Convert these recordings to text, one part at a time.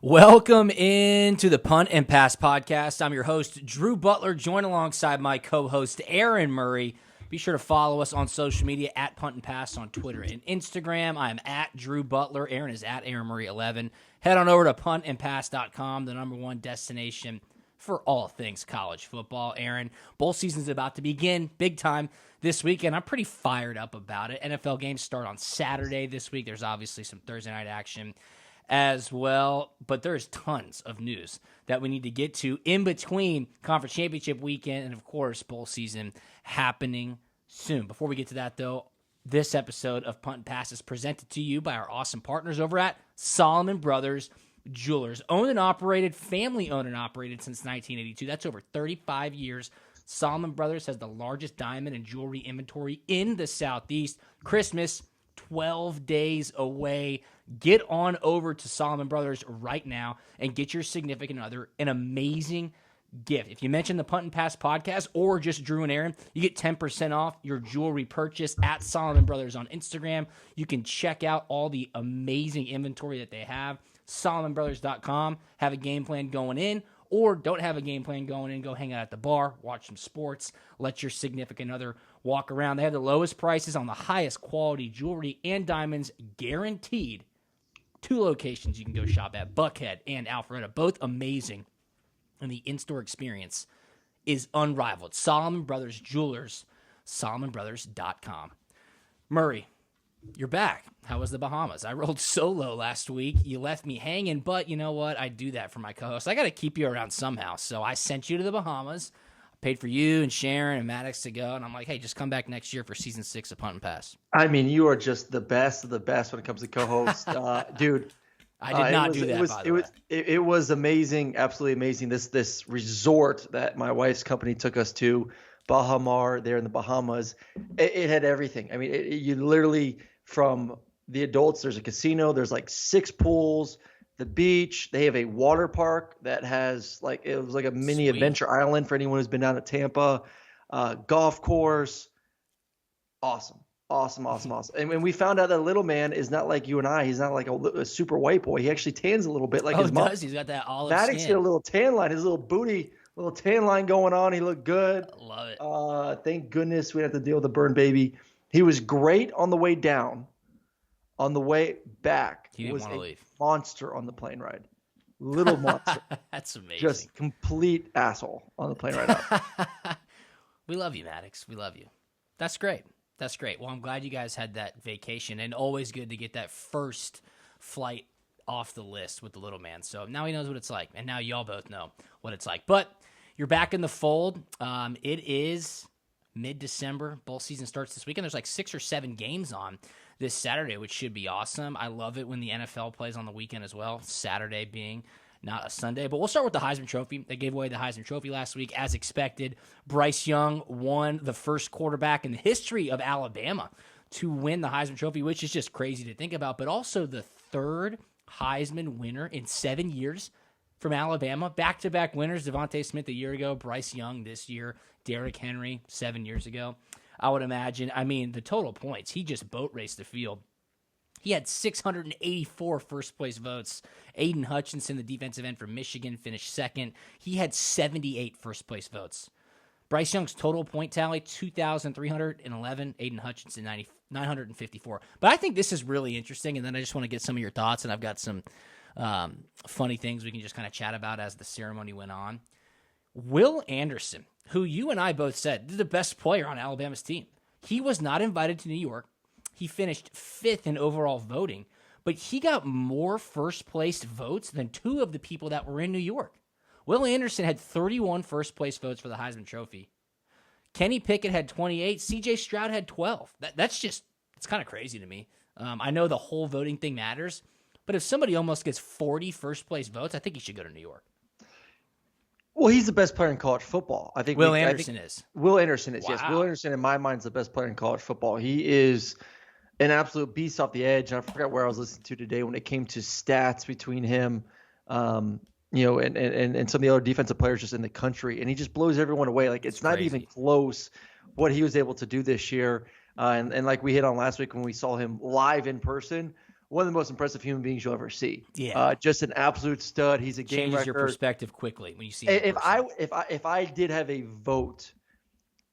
Welcome into the Punt and Pass podcast. I'm your host, Drew Butler, joined alongside my co-host, Aaron Murray. Be sure to follow us on social media at Punt and Pass on Twitter and Instagram. I am at Drew Butler. Aaron is at Aaron Murray 11. Head on over to puntandpass.com, the number one destination for all things college football. Aaron, bowl season's about to begin big time this weekend. I'm pretty fired up about it. NFL games start on Saturday this week. There's obviously some Thursday night action as well, but there's tons of news that we need to get to in between conference championship weekend and, of course, bowl season happening soon. Before we get to that, though, this episode of Punt and Pass is presented to you by our awesome partners over at Solomon Brothers Jewelers. Owned and operated, family-owned and operated since 1982. That's over 35 years. Solomon Brothers has the largest diamond and jewelry inventory in the Southeast. Christmas, 12 days away. Get on over to Solomon Brothers right now and get your significant other an amazing gift. If you mention the Punt and Pass podcast or just Drew and Aaron, you get 10% off your jewelry purchase at Solomon Brothers on Instagram. You can check out all the amazing inventory that they have. SolomonBrothers.com. Have a game plan going in, or don't have a game plan going in. Go hang out at the bar, watch some sports, let your significant other walk around. They have the lowest prices on the highest quality jewelry and diamonds guaranteed. 2 locations you can go shop at, Buckhead and Alpharetta, both amazing. And the in-store experience is unrivaled. Solomon Brothers Jewelers, SolomonBrothers.com. Murray, you're back. How was the Bahamas? I rolled solo last week. You left me hanging, but you know what? I do that for my co-host. I got to keep you around somehow. So I sent you to the Bahamas. Paid for you and Sharon and Maddox to go, and I'm like, hey, just come back next year for season 6 of Punt and Pass. I mean, you are just the best of the best when it comes to co-host, dude. I did not do that. By the way, it was amazing, absolutely amazing. This resort that my wife's company took us to, Baha Mar, there in the Bahamas, it had everything. I mean, you literally, from the adults, there's a casino, there's like 6 pools. The beach, they have a water park that has it was like a mini adventure island for anyone who's been down to Tampa. Golf course, awesome. And when we found out that little man is not like you and I, he's not like a super white boy. He actually tans a little bit like his mom. He's got that olive Maddox skin. had a little tan line, his little booty, little tan line going on. He looked good. I love it. Thank goodness we didn't have to deal with the burn baby. He was great on the way down. On the way back, he didn't want to leave. Monster on the plane ride. Little monster. That's amazing. Just complete asshole on the plane ride up. We love you, Maddox. We love you. That's great. Well, I'm glad you guys had that vacation, and always good to get that first flight off the list with the little man. So now he knows what it's like, and now y'all both know what it's like. But you're back in the fold. It is mid-December. Bowl season starts this weekend. There's like 6 or 7 games on this Saturday, which should be awesome. I love it when the NFL plays on the weekend as well, Saturday being not a Sunday. But we'll start with the Heisman Trophy. They gave away the Heisman Trophy last week, as expected. Bryce Young won, the first quarterback in the history of Alabama to win the Heisman Trophy, which is just crazy to think about, but also the 3rd Heisman winner in 7 years from Alabama. Back-to-back winners, Devontae Smith a year ago, Bryce Young this year, Derrick Henry 7 years ago. I would imagine. I mean, the total points, he just boat raced the field. He had 684 first-place votes. Aiden Hutchinson, the defensive end from Michigan, finished second. He had 78 first-place votes. Bryce Young's total point tally, 2,311. Aiden Hutchinson, 954. But I think this is really interesting, and then I just want to get some of your thoughts, and I've got some funny things we can just kind of chat about as the ceremony went on. Will Anderson, who you and I both said is the best player on Alabama's team, he was not invited to New York. He finished 5th in overall voting, but he got more first-place votes than 2 of the people that were in New York. Will Anderson had 31 first-place votes for the Heisman Trophy. Kenny Pickett had 28. C.J. Stroud had 12. It's kind of crazy to me. I know the whole voting thing matters, but if somebody almost gets 40 first-place votes, I think he should go to New York. Well, he's the best player in college football. I think Will Anderson is. Will Anderson is, wow. Yes. Will Anderson, in my mind, is the best player in college football. He is an absolute beast off the edge. And I forgot where I was listening to today when it came to stats between him, and some of the other defensive players just in the country. And he just blows everyone away. Like, it's not even close what he was able to do this year. And like we hit on last week when we saw him live in person, one of the most impressive human beings you'll ever see. Yeah. Just an absolute stud. He's a game Changes wrecker. your perspective quickly when you see him in person. If I did have a vote,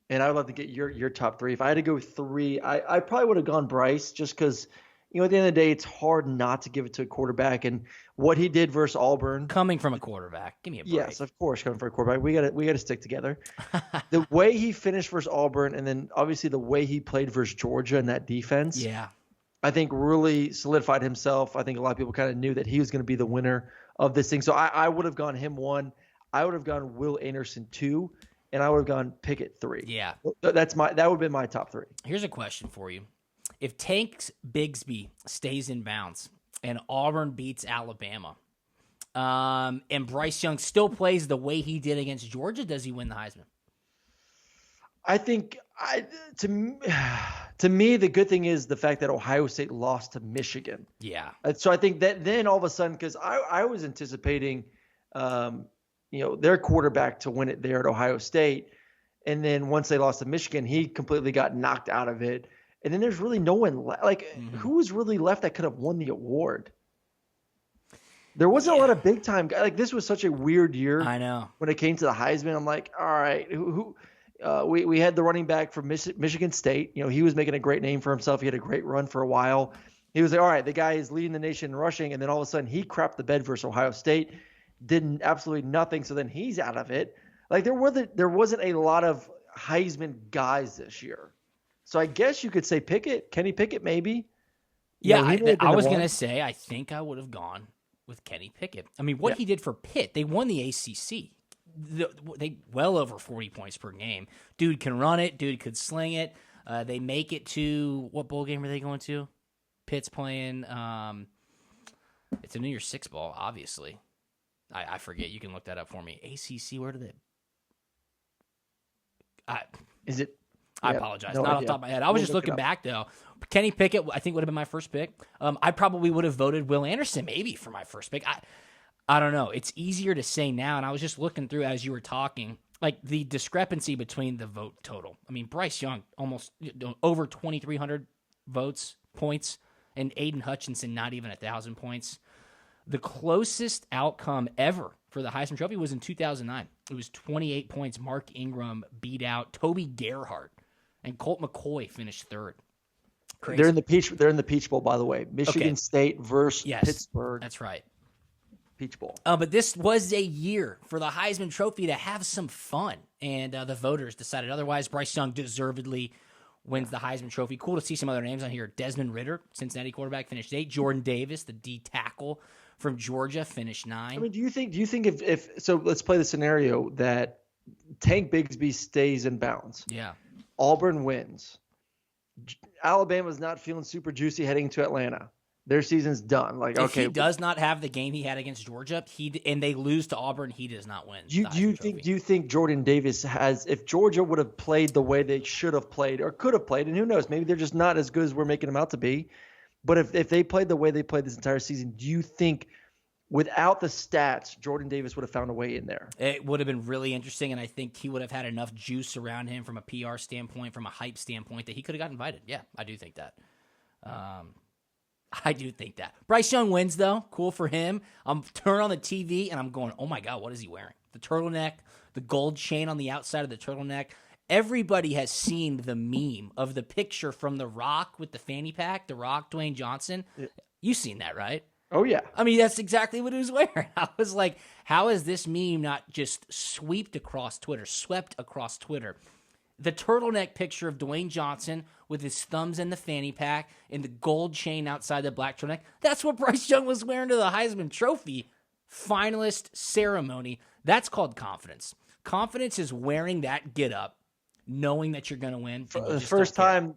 and I would love to get your top three. If I had to go three, I probably would have gone Bryce, just because, at the end of the day, it's hard not to give it to a quarterback. And what he did versus Auburn, coming from a quarterback, give me a break. Yes, of course, coming from a quarterback, we got to stick together. The way he finished versus Auburn, and then obviously the way he played versus Georgia in that defense, I think really solidified himself. I think a lot of people kind of knew that he was going to be the winner of this thing. So I would have gone him 1. I would have gone Will Anderson 2. And I would have gone Pickett 3. Yeah. That would have been my top 3. Here's a question for you. If Tank Bigsby stays in bounds and Auburn beats Alabama, and Bryce Young still plays the way he did against Georgia, does he win the Heisman? I think to me, the good thing is the fact that Ohio State lost to Michigan. Yeah. So I think that then all of a sudden, because I was anticipating their quarterback to win it there at Ohio State. And then once they lost to Michigan, he completely got knocked out of it. And then there's really no one left. Like, who was really left that could have won the award? There wasn't a lot of big time guys. Like, this was such a weird year. I know. When it came to the Heisman, I'm like, all right, we had the running back from Michigan State. He was making a great name for himself. He had a great run for a while. He was like, all right, the guy is leading the nation in rushing. And then all of a sudden he crapped the bed versus Ohio State. Did absolutely nothing, so then he's out of it. Like, there wasn't a lot of Heisman guys this year. So I guess you could say Kenny Pickett, maybe. Yeah, I was going to say, I think I would have gone with Kenny Pickett. I mean, what he did for Pitt, they won the ACC. They well over 40 points per game. Dude can run it. Dude could sling it. They make it to, what bowl game are they going to? Pitt's playing, it's a New Year's Six bowl, obviously. I forget. You can look that up for me. ACC, where did Is it? I apologize. Not off the top of my head. I was just looking back, though. Kenny Pickett, I think, would have been my first pick. I probably would have voted Will Anderson maybe for my first pick. I don't know. It's easier to say now, and I was just looking through as you were talking, like the discrepancy between the vote total. I mean, Bryce Young, almost over 2,300 points, and Aiden Hutchinson, not even 1,000 points. The closest outcome ever for the Heisman Trophy was in 2009. It was 28 points. Mark Ingram beat out Toby Gerhardt, and Colt McCoy finished third. Crazy. They're in the Peach Bowl, by the way. Michigan State versus Pittsburgh. That's right. Peach Bowl. But this was a year for the Heisman Trophy to have some fun, and the voters decided otherwise. Bryce Young deservedly wins the Heisman Trophy. Cool to see some other names on here. Desmond Ridder, Cincinnati quarterback, finished 8. Jordan Davis, the D tackle from Georgia, finished 9. I mean, do you think if so, let's play the scenario that Tank Bigsby stays in bounds. Yeah. Auburn wins. Alabama's not feeling super juicy heading to Atlanta. Their season's done. Like, if he does not have the game he had against Georgia, and they lose to Auburn, he does not win. Do you think Jordan Davis has, if Georgia would have played the way they should have played or could have played, and who knows, maybe they're just not as good as we're making them out to be, but if they played the way they played this entire season, do you think without the stats, Jordan Davis would have found a way in there? It would have been really interesting, and I think he would have had enough juice around him from a PR standpoint, from a hype standpoint, that he could have got invited. Yeah, I do think that. I do think that. Bryce Young wins, though. Cool for him. I'm turning on the TV, and I'm going, oh, my God, what is he wearing? The turtleneck, the gold chain on the outside of the turtleneck. Everybody has seen the meme of the picture from The Rock with the fanny pack, The Rock, Dwayne Johnson. Yeah. You've seen that, right? Oh, yeah. I mean, that's exactly what he was wearing. I was like, how is this meme not just swept across Twitter? The turtleneck picture of Dwayne Johnson with his thumbs in the fanny pack and the gold chain outside the black turtleneck. That's what Bryce Young was wearing to the Heisman Trophy finalist ceremony. That's called confidence. Confidence is wearing that get-up, knowing that you're going to win. First time,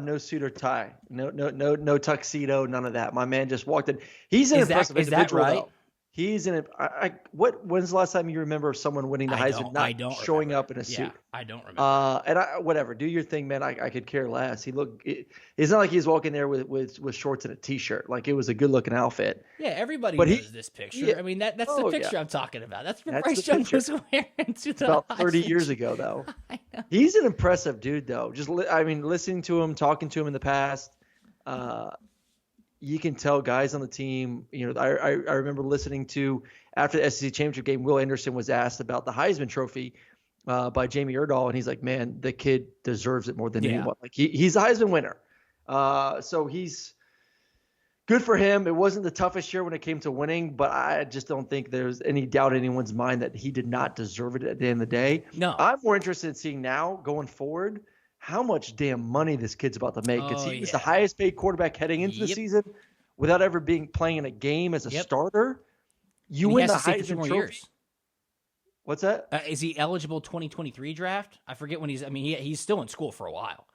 no suit or tie, no tuxedo, none of that. My man just walked in. He's an impressive individual. Is that right? Though. He's in a. When's the last time you remember someone winning the Heisman not showing up in a suit? Yeah, I don't remember. And whatever, do your thing, man. I could care less. It's not like he's walking there with shorts and a t-shirt. Like, it was a good looking outfit. Yeah, everybody knows this picture. Yeah. I mean, that's the picture I'm talking about. That's what Bryce Young was wearing to the about 30 years ago, though. I know. He's an impressive dude, though. Just listening to him, talking to him in the past. you can tell guys on the team, I remember listening to after the SEC championship game, Will Anderson was asked about the Heisman Trophy by Jamie Erdahl, and he's like, man, the kid deserves it more than anyone. Like he's a Heisman winner. So he's good for him. It wasn't the toughest year when it came to winning, but I just don't think there's any doubt in anyone's mind that he did not deserve it at the end of the day. No. I'm more interested in seeing now going forward how much damn money this kid's about to make, because he was the highest paid quarterback heading into the season without ever playing in a game as a starter. You win the Heisman Trophy. Years. What's that? Is he eligible 2023 draft? I forget when he's still in school for a while.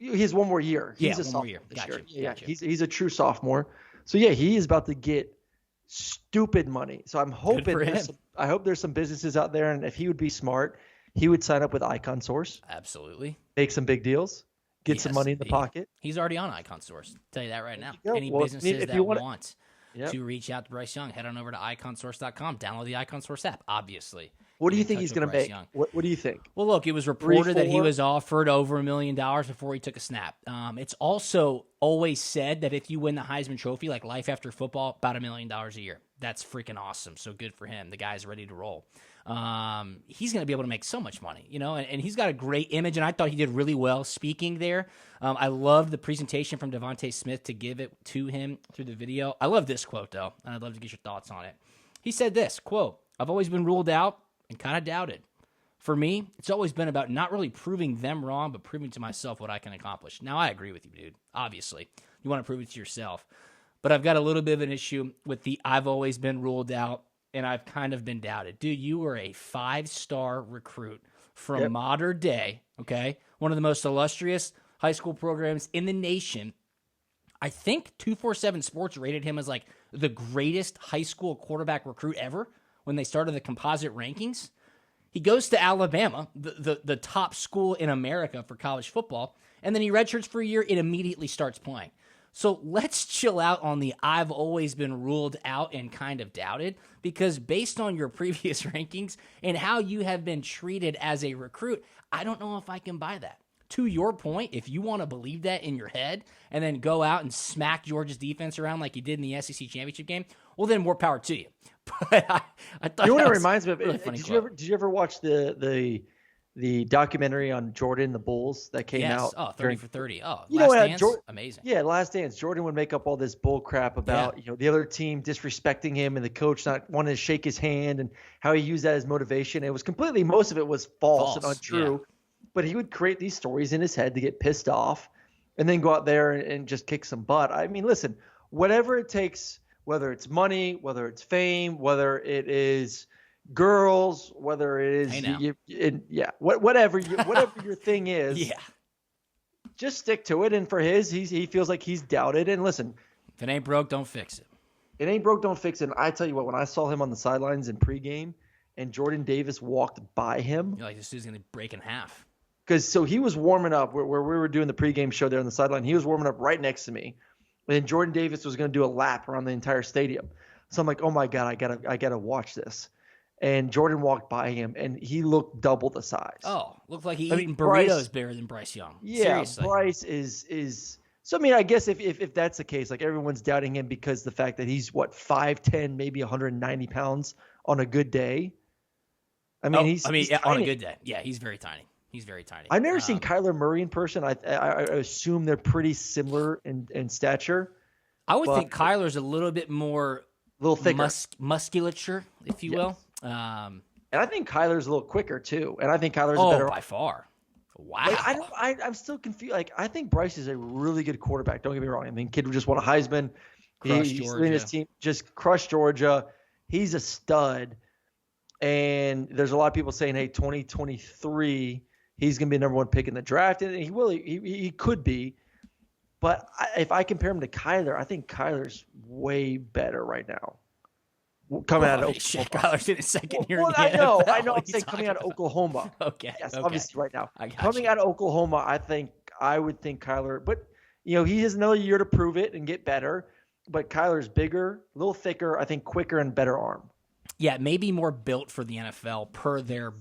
He has one more year. He's a sophomore this year. Yeah, he's a true sophomore. So yeah, he is about to get stupid money. So I'm hoping I hope there's some businesses out there, and if he would be smart, he would sign up with Icon Source. Absolutely. Make some big deals. Get some money in the pocket. He's already on Icon Source. I'll tell you that right now. Any businesses that want to reach out to Bryce Young, head on over to iconsource.com. Download the Icon Source app, obviously. What do you think he's going to make? What do you think? Well, look, it was reported that he was offered over $1 million before he took a snap. It's also always said that if you win the Heisman Trophy, like life after football, about $1 million a year. That's freaking awesome. So good for him. The guy's ready to roll. He's going to be able to make so much money, and he's got a great image, and I thought he did really well speaking there. I love the presentation from Devontae Smith to give it to him through the video. I love this quote, though, and I'd love to get your thoughts on it. He said this, quote, "I've always been ruled out and kind of doubted. For me, it's always been about not really proving them wrong, but proving to myself what I can accomplish." Now, I agree with you, dude. Obviously, you want to prove it to yourself. But I've got a little bit of an issue with the I've always been ruled out and I've kind of been doubted. Dude, you were a 5-star recruit from modern day, okay? One of the most illustrious high school programs in the nation. I think 247 Sports rated him as like the greatest high school quarterback recruit ever when they started the composite rankings. He goes to Alabama, the top school in America for college football, and then he redshirts for a year and immediately starts playing. So let's chill out on the I've always been ruled out and kind of doubted, because based on your previous rankings and how you have been treated as a recruit, I don't know if I can buy that. To your point, if you want to believe that in your head and then go out and smack Georgia's defense around like you did in the SEC championship game, well, then more power to you. But I thought it reminds me of. Really did you ever watch the documentary on Jordan, the Bulls that came out? Oh, 30 for 30. Oh, Last Dance, amazing. Yeah, Last Dance. Jordan would make up all this bull crap about the other team disrespecting him and the coach not wanting to shake his hand and how he used that as motivation. It was most of it was false and untrue. Yeah. But he would create these stories in his head to get pissed off and then go out there and just kick some butt. I mean, listen, whatever it takes, whether it's money, whether it's fame, whether it is girls, whether it is whatever your thing is, just stick to it. And for he feels like he's doubted. And listen, if it ain't broke, don't fix it. It ain't broke, don't fix it. And I tell you what, when I saw him on the sidelines in pregame and Jordan Davis walked by him, you're like, this dude's gonna break in half. So he was warming up where we were doing the pregame show there on the sideline. He was warming up right next to me, and Jordan Davis was going to do a lap around the entire stadium. So I'm like, oh my God, I gotta watch this. And Jordan walked by him, and he looked double the size. Oh, looked like eating burritos better than Bryce Young. Yeah, seriously. Bryce is. So I mean, I guess if that's the case, like everyone's doubting him because the fact that he's 5'10", maybe 190 pounds on a good day. I mean, he's on a good day, yeah, he's very tiny. He's very tiny. I've never seen Kyler Murray in person. I assume they're pretty similar in stature. I would think Kyler's a little bit more, a little thicker, musculature, if you will. And I think Kyler's a little quicker too. And I think Kyler's a better by far. Wow. Like, I'm still confused. Like, I think Bryce is a really good quarterback. Don't get me wrong. I mean, kid just won a Heisman. He's leading his team, just crushed Georgia. He's a stud. And there's a lot of people saying, hey, 2023, he's going to be the number one pick in the draft. And he could be. But if I compare him to Kyler, I think Kyler's way better right now. Coming out of Oklahoma. Kyler's in his second year in the NFL. I know. I'm saying coming out of Oklahoma. Okay. Yes, okay. Obviously right now. Coming out of Oklahoma, I would think Kyler. But, he has another year to prove it and get better. But Kyler's bigger, a little thicker, I think quicker and better arm. Yeah, maybe more built for the NFL per their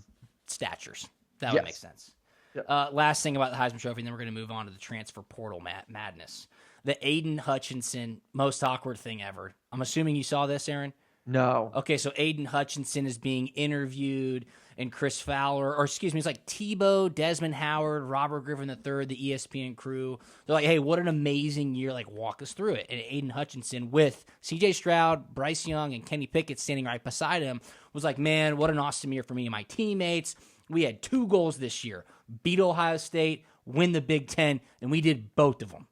statures. That would make sense. Yep. Last thing about the Heisman Trophy, and then we're going to move on to the transfer portal madness. the Aiden Hutchinson most awkward thing ever. I'm assuming you saw this, Aaron? No. Okay, so Aiden Hutchinson is being interviewed, and Chris Fowler, or excuse me, it's like Tebow, Desmond Howard, Robert Griffin III, the ESPN crew. They're like, hey, what an amazing year. Like, walk us through it. And Aiden Hutchinson with C.J. Stroud, Bryce Young, and Kenny Pickett standing right beside him was like, man, what an awesome year for me and my teammates. We had 2 goals this year, beat Ohio State, win the Big Ten, and we did both of them.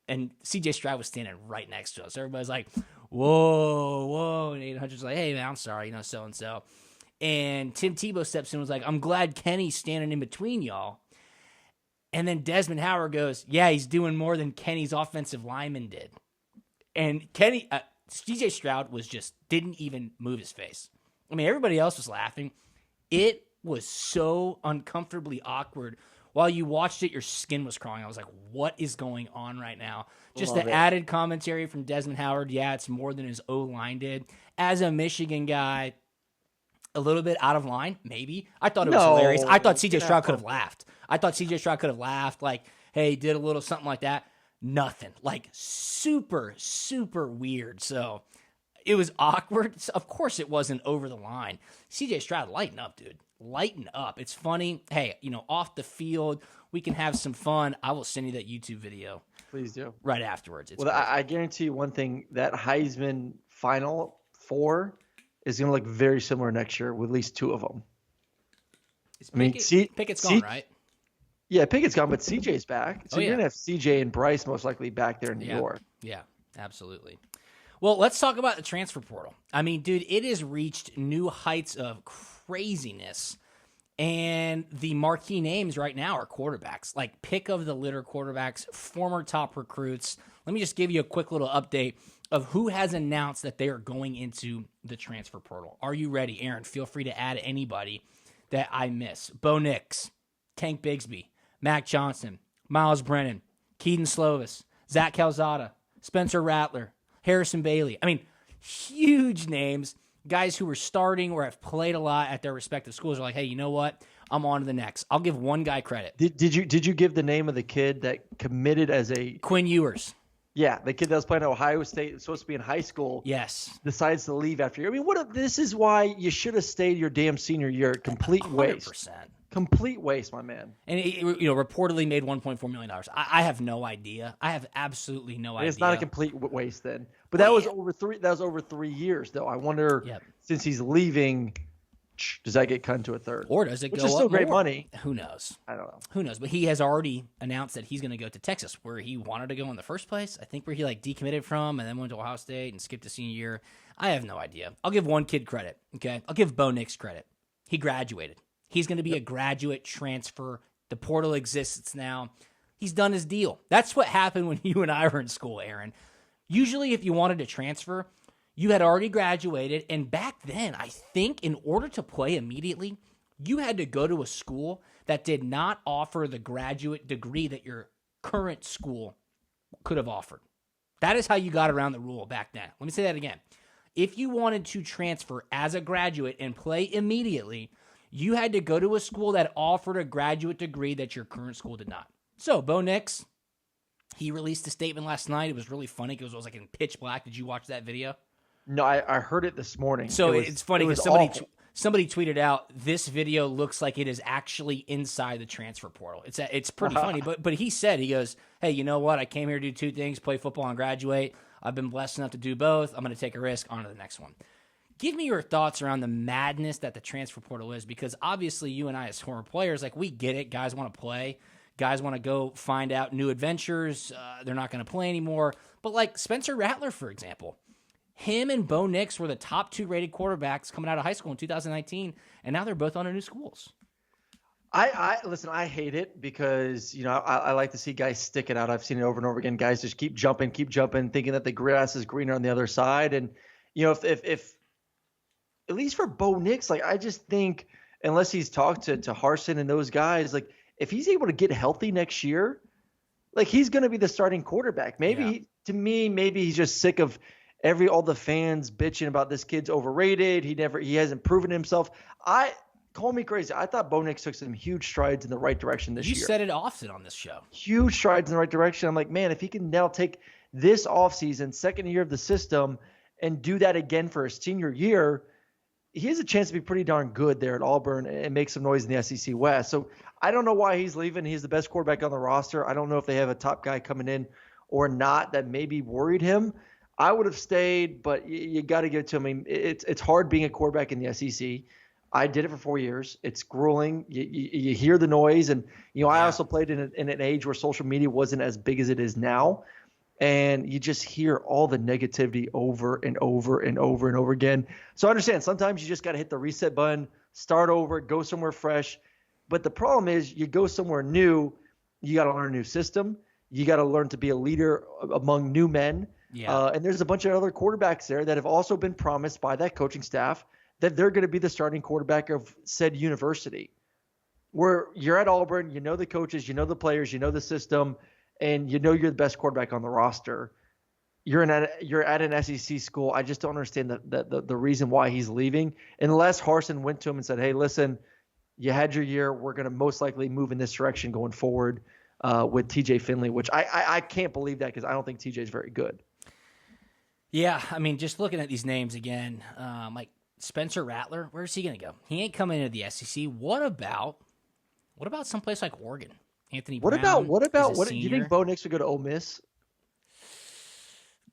And C.J. Stroud was standing right next to us. Everybody's like, whoa. And Aiden Hutchinson's like, hey, man, I'm sorry, so-and-so. And Tim Tebow steps in and was like, I'm glad Kenny's standing in between y'all. And then Desmond Howard goes, yeah, he's doing more than Kenny's offensive lineman did. And C.J. Stroud didn't even move his face. I mean, everybody else was laughing. It was so uncomfortably awkward. While you watched it, your skin was crawling. I was like, what is going on right now? Just the added commentary from Desmond Howard. Yeah, it's more than his O-line did. As a Michigan guy, a little bit out of line, maybe. I thought it was hilarious. I thought C.J. Stroud could have laughed. Like, hey, did a little something like that. Nothing. Like, super, super weird. So it was awkward. Of course it wasn't over the line. C.J. Stroud, lighten up, dude. Lighten up. It's funny. Hey, off the field, we can have some fun. I will send you that YouTube video. Please do. Right afterwards. Well, I guarantee you one thing, that Heisman Final Four is going to look very similar next year with at least 2 of them. Pickett's gone, right? Yeah, Pickett's gone, but CJ's back. So you're going to have CJ and Bryce most likely back there in New York. Yeah, absolutely. Well, let's talk about the transfer portal. I mean, dude, it has reached new heights of craziness. And the marquee names right now are quarterbacks, like pick of the litter quarterbacks, former top recruits. Let me just give you a quick little update of who has announced that they are going into the transfer portal. Are you ready, Aaron? Feel free to add anybody that I miss. Bo Nix, Tank Bigsby, Mac Johnson, Miles Brennan, Keaton Slovis, Zach Calzada, Spencer Rattler, Harrison Bailey. I mean, huge names. Guys who were starting or have played a lot at their respective schools are like, hey, you know what? I'm on to the next. I'll give one guy credit. Did you give the name of the kid that committed as a Quinn Ewers? Yeah, the kid that was playing at Ohio State, supposed to be in high school. Yes. Decides to leave after year. I mean, this is why you should have stayed your damn senior year. Complete 100%. Waste. Complete waste, my man. And he, reportedly made $1.4 million. I have no idea. I have absolutely no idea. It's not a complete waste then. But that was over 3 years though. I wonder since he's leaving, does that get cut into a third? Or does it go up? Which is still great money. Who knows? I don't know. Who knows? But he has already announced that he's going to go to Texas, where he wanted to go in the first place. I think where he decommitted from and then went to Ohio State and skipped a senior year. I have no idea. I'll give one kid credit, okay? I'll give Bo Nix credit. He graduated. He's going to be a graduate transfer. The portal exists now. He's done his deal. That's what happened when you and I were in school, Aaron. Usually if you wanted to transfer, you had already graduated, and back then, I think in order to play immediately, you had to go to a school that did not offer the graduate degree that your current school could have offered. That is how you got around the rule back then. Let me say that again. If you wanted to transfer as a graduate and play immediately, you had to go to a school that offered a graduate degree that your current school did not. So, Bo Nix, he released a statement last night. It was really funny because it was in pitch black. Did you watch that video? No, I heard it this morning. So it's funny because somebody tweeted out, this video looks like it is actually inside the transfer portal. It's pretty funny. But he goes, hey, you know what? I came here to do 2 things, play football and graduate. I've been blessed enough to do both. I'm going to take a risk. On to the next one. Give me your thoughts around the madness that the transfer portal is, because obviously you and I as former players, we get it. Guys want to play. Guys want to go find out new adventures. They're not going to play anymore. But Spencer Rattler, for example, him and Bo Nix were the top 2 rated quarterbacks coming out of high school in 2019, and now they're both on their new schools. Listen, I hate it because, I like to see guys stick it out. I've seen it over and over again. Guys just keep jumping, thinking that the grass is greener on the other side. And, if at least for Bo Nix, I just think unless he's talked to Harsin and those guys, if he's able to get healthy next year, he's going to be the starting quarterback. Maybe maybe he's just sick of all the fans bitching about this kid's overrated. He hasn't proven himself. Call me crazy. I thought Bo Nix took some huge strides in the right direction this year. You said it often on this show. Huge strides in the right direction. I'm like, man, if he can now take this offseason, second year of the system, and do that again for his senior year, he has a chance to be pretty darn good there at Auburn and make some noise in the SEC West. So I don't know why he's leaving. He's the best quarterback on the roster. I don't know if they have a top guy coming in or not that maybe worried him. I would have stayed, but you got to give it to him. I mean, it's hard being a quarterback in the SEC. I did it for 4 years. It's grueling. You hear the noise. And, I also played in an age where social media wasn't as big as it is now. And you just hear all the negativity over and over and over and over again. So I understand sometimes you just got to hit the reset button, start over, go somewhere fresh. But the problem is you go somewhere new, you got to learn a new system. You got to learn to be a leader among new men. Yeah. And there's a bunch of other quarterbacks there that have also been promised by that coaching staff that they're going to be the starting quarterback of said university. Where you're at Auburn, you know the coaches, you know the players, you know the system, and you know you're the best quarterback on the roster. You're at an SEC school. I just don't understand the reason why he's leaving, unless Harsin went to him and said, "Hey, listen, you had your year. We're going to most likely move in this direction going forward with TJ Finley," which I can't believe that because I don't think TJ is very good. Yeah, I mean, just looking at these names again, like Spencer Rattler, where's he going to go? He ain't coming into the SEC. What about someplace like Oregon? Anthony Brown. What do you think Bo Nix would go to Ole Miss?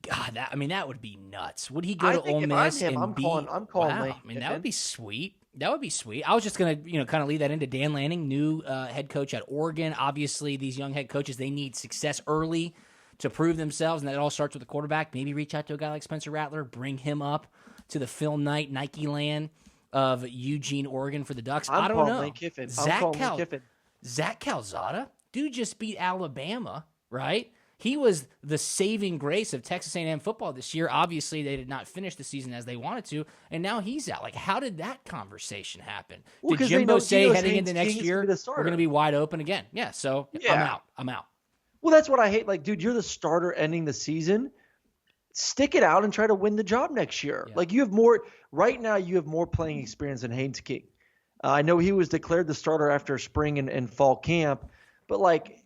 God, that would be nuts. Would he go to Ole Miss I'm calling. Wow, I mean, that would be sweet. That would be sweet. I was just gonna, kind of leave that into Dan Lanning, new head coach at Oregon. Obviously, these young head coaches, they need success early to prove themselves, and that all starts with the quarterback. Maybe reach out to a guy like Spencer Rattler, bring him up to the Phil Knight, Nike land of Eugene, Oregon for the Ducks. I don't know. Zach Calzada, dude just beat Alabama, right? He was the saving grace of Texas A&M football this year. Obviously, they did not finish the season as they wanted to, and now he's out. Like, how did that conversation happen? Did Jimbo say heading into next year, we're going to be wide open again? Yeah, so I'm out. Well, that's what I hate. Like, dude, you're the starter ending the season. Stick it out and try to win the job next year. Yeah. Like, right now you have more playing experience than Haynes King. I know he was declared the starter after spring and fall camp, but like,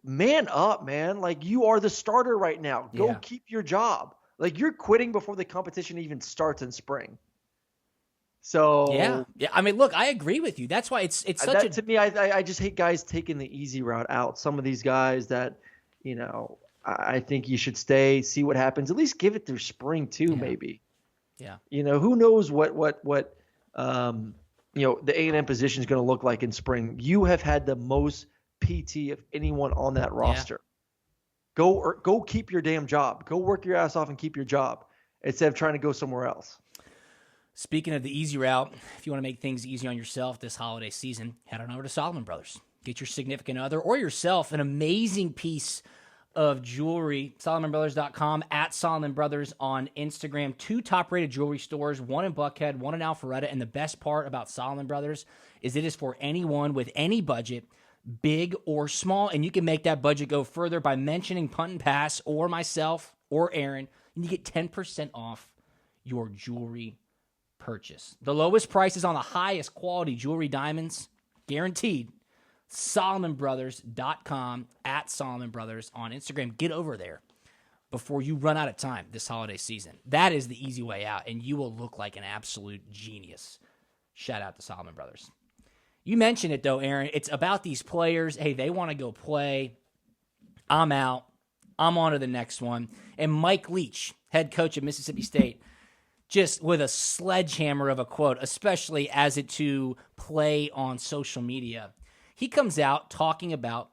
man up, man. Like, you are the starter right now. Go keep your job. Like, you're quitting before the competition even starts in spring. So yeah. I mean, look, I agree with you. That's why it's such to me. I just hate guys taking the easy route out. Some of these guys that, I think you should stay, see what happens. At least give it through spring too, maybe. Yeah. Who knows what the A&M position is going to look like in spring. You have had the most PT of anyone on that roster. Go keep your damn job. Go work your ass off and keep your job instead of trying to go somewhere else. Speaking of the easy route, if you want to make things easy on yourself this holiday season, head on over to Solomon Brothers. Get your significant other or yourself an amazing piece of jewelry. SolomonBrothers.com, at Solomon Brothers on Instagram. 2 top-rated jewelry stores, one in Buckhead, one in Alpharetta. And the best part about Solomon Brothers is it is for anyone with any budget, big or small. And you can make that budget go further by mentioning Punt and Pass or myself or Aaron. And you get 10% off your jewelry purchase. The lowest prices on the highest quality jewelry, diamonds, guaranteed. SolomonBrothers.com, at Solomon Brothers on Instagram. Get over there before you run out of time this holiday season. That is the easy way out, and you will look like an absolute genius. Shout out to Solomon Brothers. You mentioned it, though, Aaron. It's about these players. Hey, they want to go play. I'm out. I'm on to the next one. And Mike Leach, head coach of Mississippi State, just with a sledgehammer of a quote, especially as it to play on social media. He comes out talking about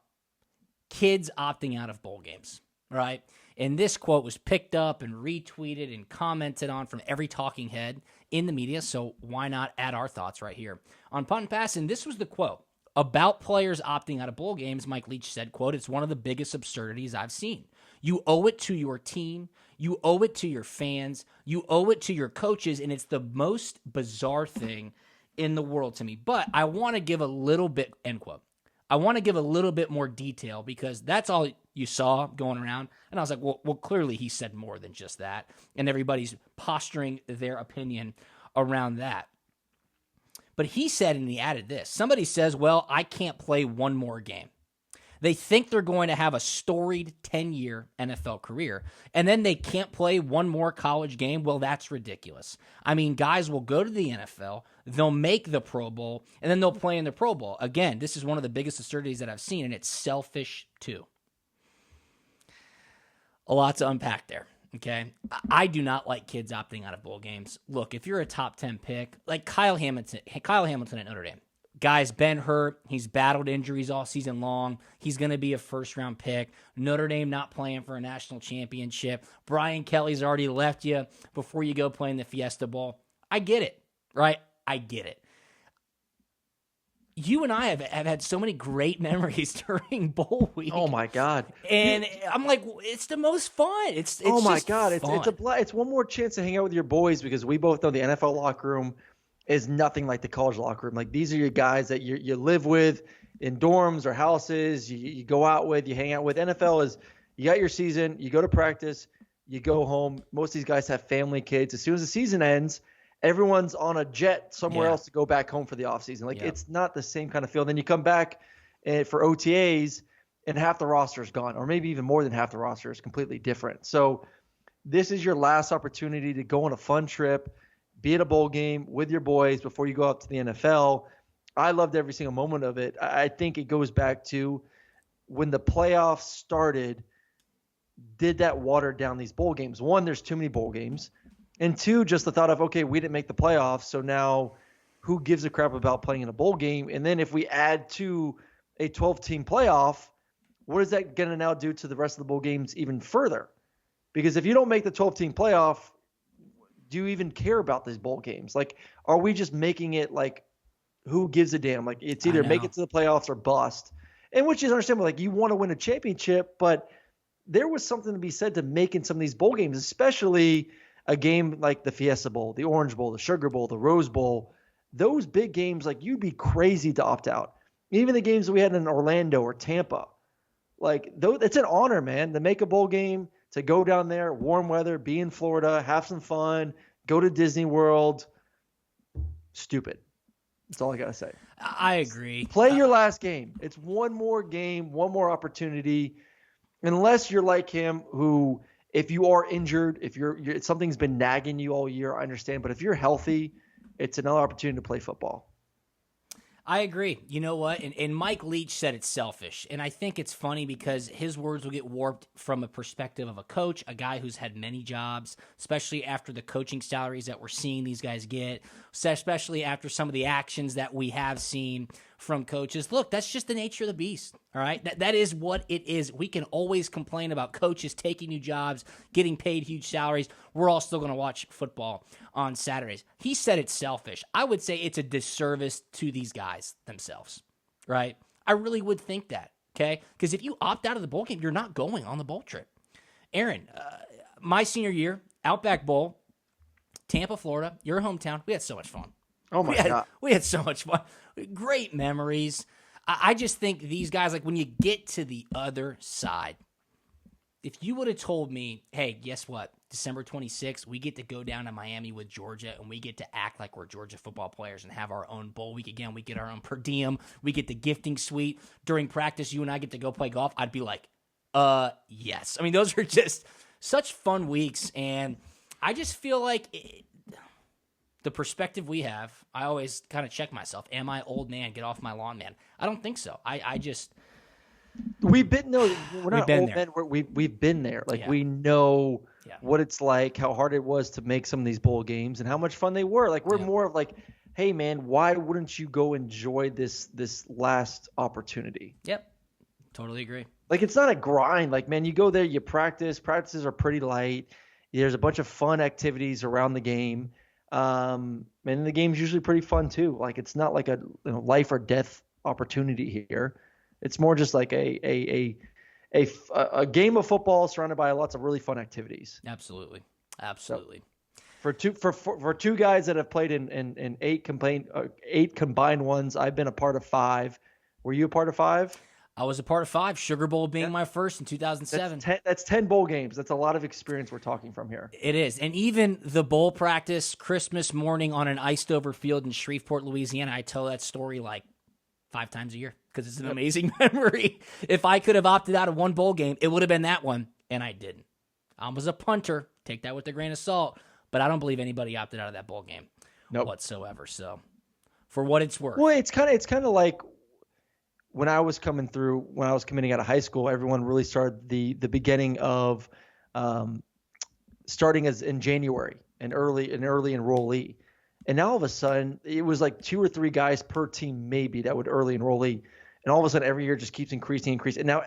kids opting out of bowl games, right? And this quote was picked up and retweeted and commented on from every talking head in the media, so why not add our thoughts right here on Punt and Pass? And this was the quote. About players opting out of bowl games, Mike Leach said, quote, "It's one of the biggest absurdities I've seen. You owe it to your team. You owe it to your fans. You owe it to your coaches, and it's the most bizarre thing in the world to me. But I want to give a little bit," end quote. I want to give a little bit more detail because that's all you saw going around. And I was like, well, clearly he said more than just that. And everybody's posturing their opinion around that. But he said, and he added this, somebody says, well, I can't play one more game. They think they're going to have a storied 10-year NFL career, and then they can't play one more college game. Well, that's ridiculous. I mean, guys will go to the NFL, they'll make the Pro Bowl, and then they'll play in the Pro Bowl. Again, this is one of the biggest absurdities that I've seen, and it's selfish too. A lot to unpack there. Okay, I do not like kids opting out of bowl games. Look, if you're a top 10 pick, like Kyle Hamilton at Notre Dame, guy's been hurt. He's battled injuries all season long. He's going to be a first-round pick. Notre Dame not playing for a national championship. Brian Kelly's already left you before you go play in the Fiesta Bowl. I get it, right? I get it. You and I have had so many great memories during bowl week. Oh my God! And I'm like, it's the most fun. It's oh my just God! fun. It's one more chance to hang out with your boys, because we both know the NFL locker room is nothing like the college locker room. Like, these are your guys that you live with in dorms or houses. You go out with, you hang out with. NFL is, you got your season, you go to practice, you go home. Most of these guys have family, kids. As soon as the season ends, everyone's on a jet somewhere else to go back home for the offseason. Like, it's not the same kind of feel. Then you come back for OTAs, and half the roster is gone, or maybe even more than half the roster is completely different. So this is your last opportunity to go on a fun trip, be at a bowl game with your boys before you go out to the NFL. I loved every single moment of it. I think it goes back to when the playoffs started, did that water down these bowl games? One, there's too many bowl games. And two, just the thought of, okay, we didn't make the playoffs, so now who gives a crap about playing in a bowl game? And then if we add to a 12-team playoff, what is that going to now do to the rest of the bowl games even further? Because if you don't make the 12-team playoff, do you even care about these bowl games? Like, are we just making it like, who gives a damn? Like, it's either make it to the playoffs or bust. And which is understandable. Like, you want to win a championship, but there was something to be said to making some of these bowl games, especially a game like the Fiesta Bowl, the Orange Bowl, the Sugar Bowl, the Rose Bowl. Those big games, like, you'd be crazy to opt out. Even the games that we had in Orlando or Tampa. Like, it's an honor, man, to make a bowl game, to go down there, warm weather, be in Florida, have some fun, go to Disney World. Stupid. That's all I got to say. I agree. Play your last game. It's one more game, one more opportunity. Unless you're like him, who, if you are injured, if something's been nagging you all year, I understand. But if you're healthy, it's another opportunity to play football. I agree. You know what? And Mike Leach said it's selfish. And I think it's funny because his words will get warped from a perspective of a coach, a guy who's had many jobs, especially after the coaching salaries that we're seeing these guys get, especially after some of the actions that we have seen from coaches. Look, that's just the nature of the beast. All right. That is what it is. We can always complain about coaches taking new jobs, getting paid huge salaries. We're all still going to watch football on Saturdays. He said it's selfish. I would say it's a disservice to these guys themselves, right? I really would think that, okay? Because if you opt out of the bowl game, you're not going on the bowl trip. Aaron, my senior year, Outback Bowl, Tampa, Florida, your hometown, we had so much fun. Oh, my God. We had so much fun. Great memories. I just think these guys, like, when you get to the other side, if you would have told me, hey, guess what? December 26th, we get to go down to Miami with Georgia, and we get to act like we're Georgia football players and have our own bowl week again. We get our own per diem. We get the gifting suite. During practice, you and I get to go play golf. I'd be like, yes. I mean, those are just such fun weeks, and I just feel like the perspective we have, I always kind of check myself. Am I old man? Get off my lawn, man. I don't think so. I just... We're not old men. We've been there. Like, we know what it's like, how hard it was to make some of these bowl games, and how much fun they were. Like, we're more of like, hey, man, why wouldn't you go enjoy this last opportunity? Yep, totally agree. Like, it's not a grind. Like, man, you go there, you practice. Practices are pretty light. There's a bunch of fun activities around the game, and the game's usually pretty fun too. Like, it's not like a life or death opportunity here. It's more just like a game of football surrounded by lots of really fun activities. Absolutely. So for two guys that have played in eight combined ones, I've been a part of 5. Were you a part of 5? I was a part of 5. Sugar Bowl being my first in 2007. That's 10 bowl games. That's a lot of experience we're talking from here. It is. And even the bowl practice Christmas morning on an iced over field in Shreveport, Louisiana, I tell that story like 5 times a year because it's an amazing memory. If I could have opted out of one bowl game, it would have been that one, and I didn't. I was a punter. Take that with a grain of salt, but I don't believe anybody opted out of that bowl game whatsoever. So, for what it's worth. Well, it's kind of like when I was coming out of high school, everyone really started the beginning of starting as in January, an early enrollee. And now all of a sudden, it was like 2 or 3 guys per team maybe that would early enrollee. And all of a sudden, every year just keeps increasing. And now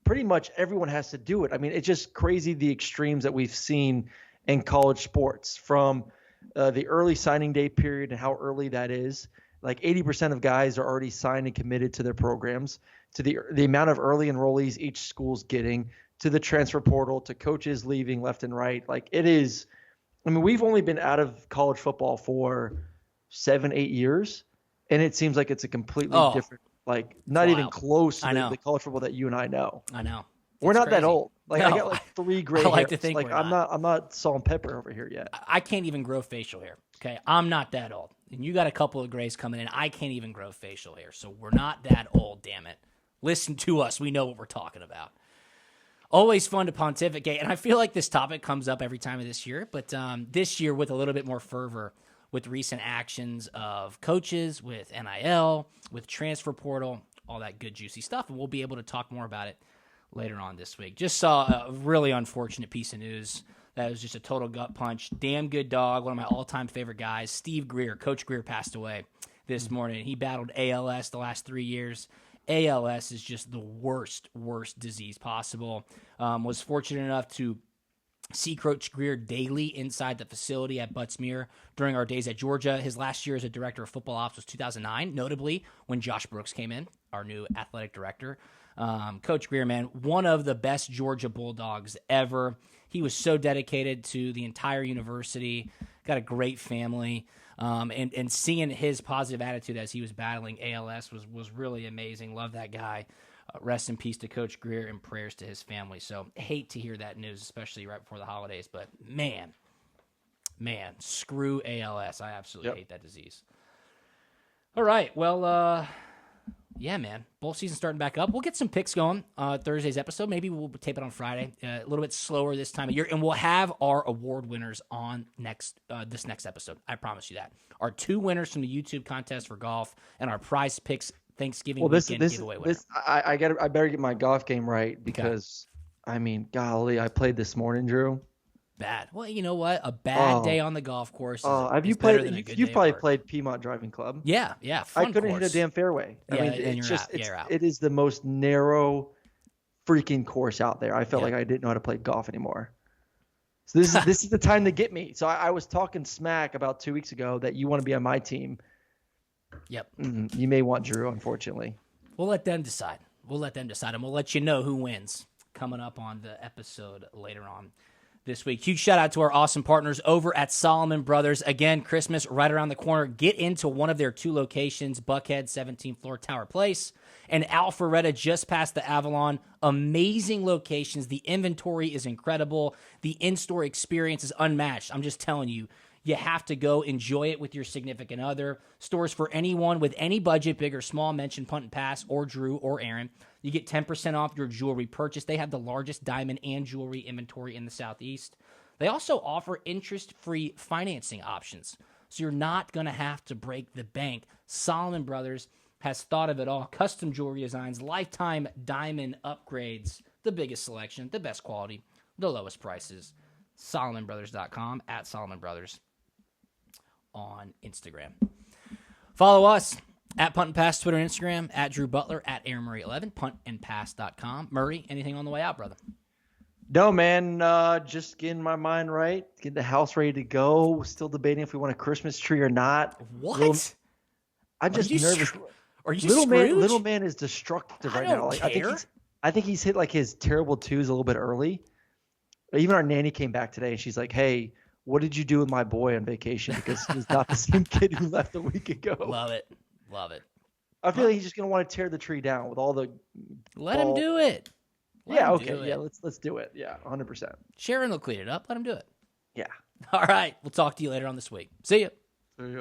pretty much everyone has to do it. I mean, it's just crazy the extremes that we've seen in college sports from the early signing day period and how early that is. Like 80% of guys are already signed and committed to their programs, to the amount of early enrollees each school's getting, to the transfer portal, to coaches leaving left and right. Like it is – I mean, we've only been out of college football for 7-8 years, and it seems like it's a completely different – like not even close to the college football that you and I know. I know. We're not that old. Like I got like 3 gray hairs. I like to think like I'm not salt and pepper over here yet. I can't even grow facial hair. Okay, I'm not that old. And you got a couple of grays coming in. I can't even grow facial hair. So we're not that old, damn it. Listen to us. We know what we're talking about. Always fun to pontificate. And I feel like this topic comes up every time of this year. But this year with a little bit more fervor with recent actions of coaches, with NIL, with transfer portal, all that good juicy stuff. And we'll be able to talk more about it later on this week. Just saw a really unfortunate piece of news that was just a total gut punch. Damn good dog, one of my all-time favorite guys, Steve Greer. Coach Greer passed away this morning. He battled ALS the last 3 years. ALS is just the worst disease possible. Was fortunate enough to see Coach Greer daily inside the facility at Butts-Mehre during our days at Georgia. His last year as a director of football ops was 2009, notably when Josh Brooks came in, our new athletic director. Coach Greer, man, one of the best Georgia Bulldogs ever. He was so dedicated to the entire university, got a great family, and seeing his positive attitude as he was battling ALS was really amazing. Love that guy. Rest in peace to Coach Greer and prayers to his family. So hate to hear that news, especially right before the holidays. But man, screw ALS. I absolutely hate that disease. All right, well, yeah, man. Bowl season starting back up. We'll get some picks going Thursday's episode. Maybe we'll tape it on Friday. A little bit slower this time of year. And we'll have our award winners on this next episode. I promise you that. Our 2 winners from the YouTube contest for golf and our prize picks Thanksgiving weekend giveaway winner. I better get my golf game right because, I mean, golly, I played this morning, Drew. Bad. Well, you know what? A bad day on the golf course have you played? You've probably played Piedmont Driving Club. Yeah. Fun I couldn't course. hit a damn fairway. Yeah, I mean, and you're out. You're out. It is the most narrow freaking course out there. I felt like I didn't know how to play golf anymore. So this is the time to get me. So I was talking smack about 2 weeks ago that you want to be on my team. Yep. You may want Drew, unfortunately. We'll let them decide. And we'll let you know who wins coming up on the episode later on this week. Huge shout out to our awesome partners over at Solomon Brothers. Again, Christmas right around the corner. Get into one of their 2 locations, Buckhead, 17th floor, Tower Place, and Alpharetta just past the Avalon. Amazing locations. The inventory is incredible. The in-store experience is unmatched. I'm just telling you. You have to go enjoy it with your significant other. Stores for anyone with any budget, big or small. Mention Punt Pass or Drew or Aaron. You get 10% off your jewelry purchase. They have the largest diamond and jewelry inventory in the Southeast. They also offer interest-free financing options, so you're not going to have to break the bank. Solomon Brothers has thought of it all. Custom jewelry designs, lifetime diamond upgrades, the biggest selection, the best quality, the lowest prices. SolomonBrothers.com, at Solomon Brothers on Instagram. Follow us at Punt and Pass, Twitter and Instagram, at Drew Butler, at Aaron Murray 11, puntandpass.com. Murray, anything on the way out, brother? No, man. Just getting my mind right, getting the house ready to go. Still debating if we want a Christmas tree or not. What? I'm just nervous. Are you Scrooge? Little man is destructive right now. I think he's hit like his terrible 2s a little bit early. Even our nanny came back today and she's like, "Hey, what did you do with my boy on vacation? Because he's not the same kid who left a week ago." Love it. I feel like he's just gonna want to tear the tree down with all the. Let him do it. Let's do it. Yeah, 100%. Sharon will clean it up. Let him do it. Yeah. All right. We'll talk to you later on this week. See ya.